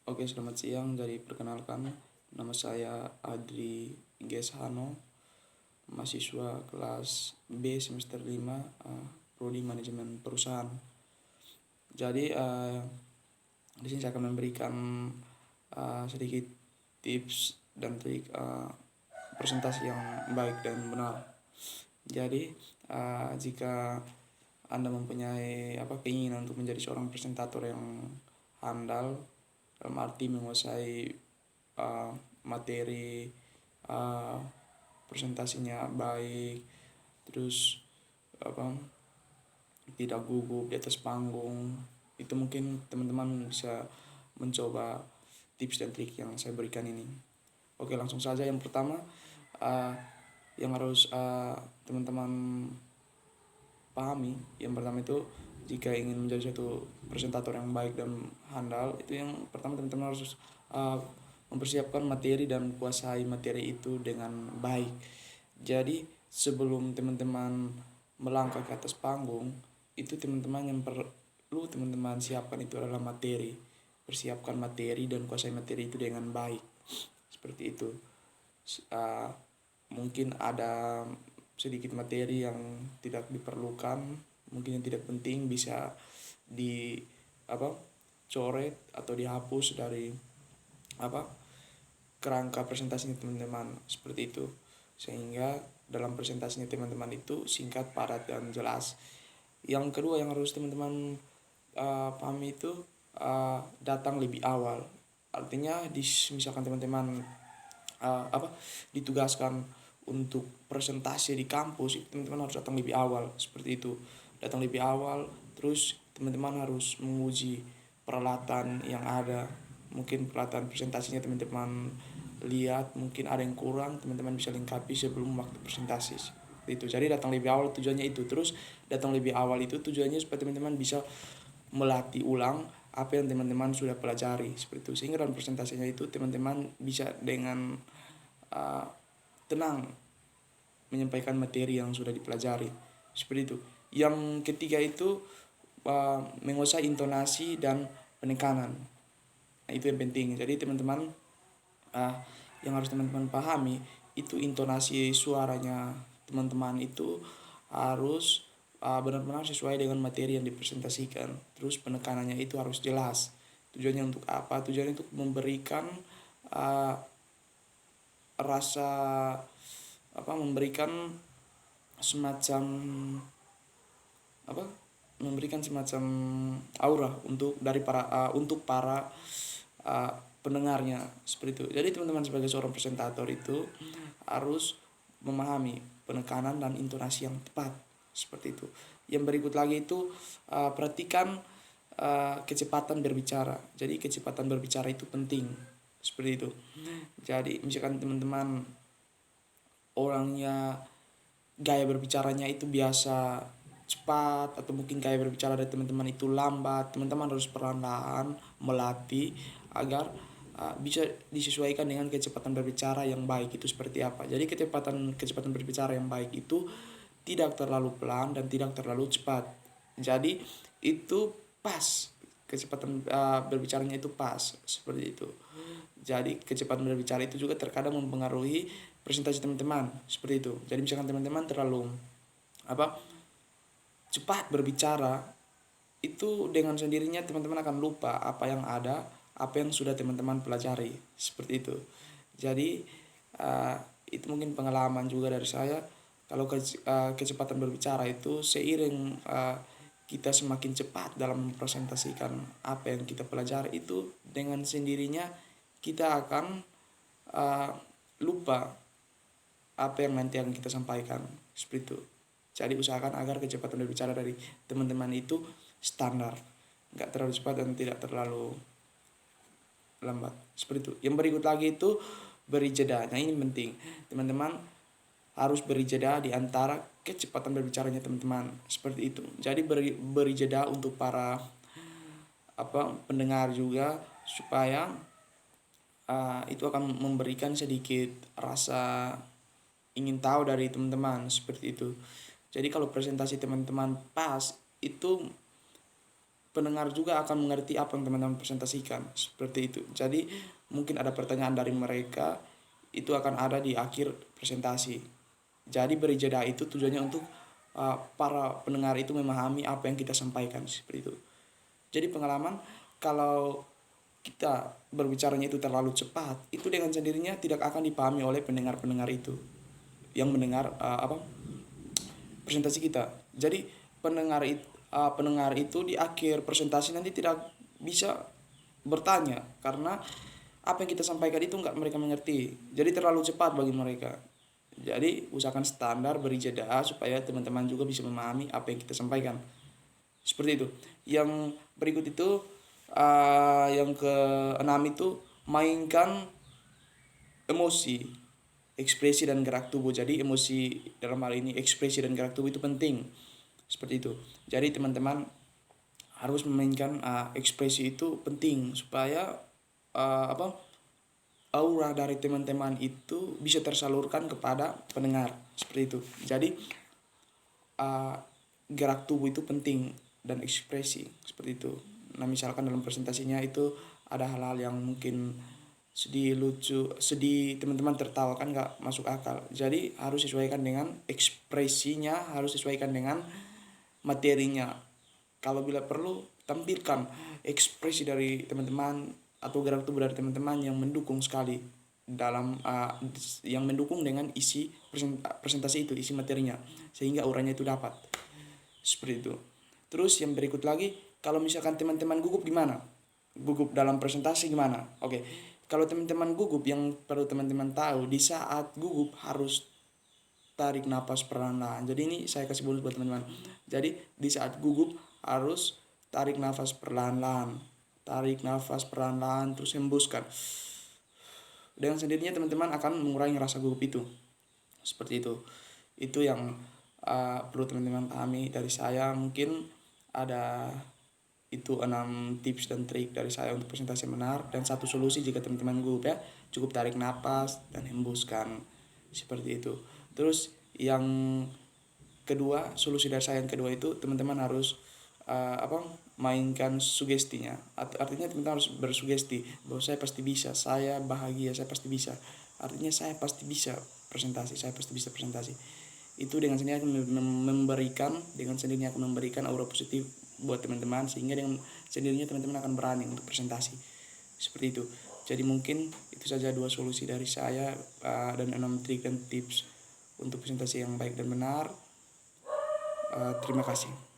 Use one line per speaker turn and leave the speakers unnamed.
Oke, selamat siang. Dari perkenalkan, nama saya Adri Geshano, mahasiswa kelas B semester 5, prodi manajemen perusahaan. Jadi, di sini saya akan memberikan sedikit tips dan trik presentasi yang baik dan benar. Jadi, jika Anda mempunyai keinginan untuk menjadi seorang presentator yang handal, dalam arti menguasai materi, uh, presentasinya baik, terus apa tidak gugup di atas panggung, itu mungkin teman-teman bisa mencoba tips dan trik yang saya berikan ini. Oke, langsung saja. Yang pertama, uh, yang harus teman-teman pahami, yang pertama itu, jika ingin menjadi satu presentator yang baik dan handal, itu yang pertama teman-teman harus uh, mempersiapkan materi dan kuasai materi itu dengan baik. Jadi sebelum teman-teman melangkah ke atas panggung, itu teman-teman yang perlu teman-teman siapkan itu adalah materi. Persiapkan materi dan kuasai materi itu dengan baik. Seperti itu. Uh, Mungkin ada sedikit materi yang tidak diperlukan, mungkin yang tidak penting, bisa di coret atau dihapus dari kerangka presentasinya teman-teman, seperti itu, sehingga dalam presentasinya teman-teman itu singkat, padat, dan jelas. Yang kedua yang harus teman-teman pahami itu, datang lebih awal. Artinya misalkan teman-teman ditugaskan untuk presentasi di kampus, teman-teman harus datang lebih awal, seperti itu. Datang lebih awal, terus teman-teman harus menguji peralatan yang ada. Mungkin peralatan presentasinya teman-teman lihat, mungkin ada yang kurang, teman-teman bisa lengkapi sebelum waktu presentasi. Itu. Jadi datang lebih awal tujuannya itu. Terus datang lebih awal itu tujuannya supaya teman-teman bisa melatih ulang apa yang teman-teman sudah pelajari, seperti itu, sehingga dalam presentasinya itu teman-teman bisa dengan tenang menyampaikan materi yang sudah dipelajari, seperti itu. Yang ketiga itu menguasai intonasi dan penekanan. Nah, itu yang penting. Jadi teman-teman, yang harus teman-teman pahami itu intonasi suaranya teman-teman itu harus benar-benar sesuai dengan materi yang dipresentasikan. Terus penekanannya itu harus jelas. Tujuannya untuk apa? Tujuannya untuk memberikan rasa memberikan semacam apa memberikan semacam aura untuk para pendengarnya, seperti itu. Jadi teman-teman sebagai seorang presentator itu harus memahami penekanan dan intonasi yang tepat, seperti itu. Yang berikut lagi itu, perhatikan kecepatan berbicara. Jadi kecepatan berbicara itu penting, seperti itu. Jadi misalkan teman-teman orangnya gaya berbicaranya itu biasa cepat, atau mungkin gaya berbicara dari teman-teman itu lambat, teman-teman harus perlahan-lahan melatih agar bisa disesuaikan dengan kecepatan berbicara yang baik itu seperti apa. Jadi kecepatan berbicara yang baik itu tidak terlalu pelan dan tidak terlalu cepat. Jadi itu pas, kecepatan berbicaranya itu pas, seperti itu. Jadi kecepatan berbicara itu juga terkadang mempengaruhi presentasi teman-teman, seperti itu. Jadi misalkan teman-teman terlalu cepat berbicara, itu dengan sendirinya teman-teman akan lupa apa yang ada, apa yang sudah teman-teman pelajari, seperti itu. Jadi itu mungkin pengalaman juga dari saya. Kalau kecepatan berbicara itu seiring kita semakin cepat dalam mempresentasikan apa yang kita pelajari, itu dengan sendirinya kita akan lupa apa yang nanti akan kita sampaikan, seperti itu. Jadi usahakan agar kecepatan berbicara dari teman-teman itu standar, nggak terlalu cepat dan tidak terlalu lambat, seperti itu. Yang berikut lagi itu beri jeda. Nah, ini penting, teman-teman harus beri jeda di antara kecepatan berbicaranya teman-teman, seperti itu. Jadi beri jeda untuk para pendengar juga, supaya itu akan memberikan sedikit rasa ingin tahu dari teman-teman, seperti itu. Jadi kalau presentasi teman-teman pas, itu pendengar juga akan mengerti apa yang teman-teman presentasikan, seperti itu. Jadi mungkin ada pertanyaan dari mereka, itu akan ada di akhir presentasi. Jadi beri jeda itu tujuannya untuk para pendengar itu memahami apa yang kita sampaikan, seperti itu. Jadi pengalaman, kalau kita berbicaranya itu terlalu cepat, itu dengan sendirinya tidak akan dipahami oleh pendengar-pendengar itu yang mendengar presentasi kita. Jadi pendengar itu di akhir presentasi nanti tidak bisa bertanya, karena apa yang kita sampaikan itu nggak mereka mengerti. Jadi terlalu cepat bagi mereka. Jadi usahakan standar, beri jeda supaya teman-teman juga bisa memahami apa yang kita sampaikan. Seperti itu. Yang berikut itu yang keenam itu mainkan emosi, ekspresi dan gerak tubuh. Jadi emosi dalam hal ini ekspresi dan gerak tubuh itu penting. Seperti itu. Jadi teman-teman harus memainkan ekspresi itu penting supaya aura dari teman-teman itu bisa tersalurkan kepada pendengar, seperti itu. Jadi gerak tubuh itu penting dan ekspresi, seperti itu. Nah misalkan dalam presentasinya itu ada hal-hal yang mungkin sedih, lucu, sedih, teman-teman tertawa, kan nggak masuk akal. Jadi harus sesuaikan dengan ekspresinya, harus sesuaikan dengan materinya. Kalau bila perlu, tampilkan ekspresi dari teman-teman atau gerak tubuh dari teman-teman yang mendukung sekali dalam yang mendukung dengan isi presentasi itu, isi materinya, sehingga auranya itu dapat, seperti itu. Terus yang berikut lagi, kalau misalkan teman-teman gugup gimana? Gugup dalam presentasi gimana? Oke, kalau teman-teman gugup, yang perlu teman-teman tahu, di saat gugup harus tarik nafas perlahan-lahan. Jadi ini saya kasih bonus buat teman-teman. Jadi di saat gugup harus tarik nafas perlahan-lahan. Tarik nafas perlahan-lahan, terus hembuskan. Dengan sendirinya teman-teman akan mengurangi rasa gugup itu. Seperti itu. Itu yang perlu teman-teman pahami dari saya. Mungkin ada itu 6 tips dan trik dari saya untuk presentasi yang benar, dan satu solusi jika teman-teman gugup ya, cukup tarik nafas dan hembuskan, seperti itu. Terus yang kedua, solusi dari saya yang kedua itu teman-teman harus mainkan sugestinya. Artinya teman-teman harus bersugesti bahwa saya pasti bisa, saya bahagia, saya pasti bisa. Artinya saya pasti bisa presentasi, saya pasti bisa presentasi. Itu dengan sendirinya akan memberikan aura positif buat teman-teman, sehingga dengan sendirinya teman-teman akan berani untuk presentasi, seperti itu. Jadi mungkin itu saja 2 solusi dari saya dan 6 trik dan tips untuk presentasi yang baik dan benar. Terima kasih.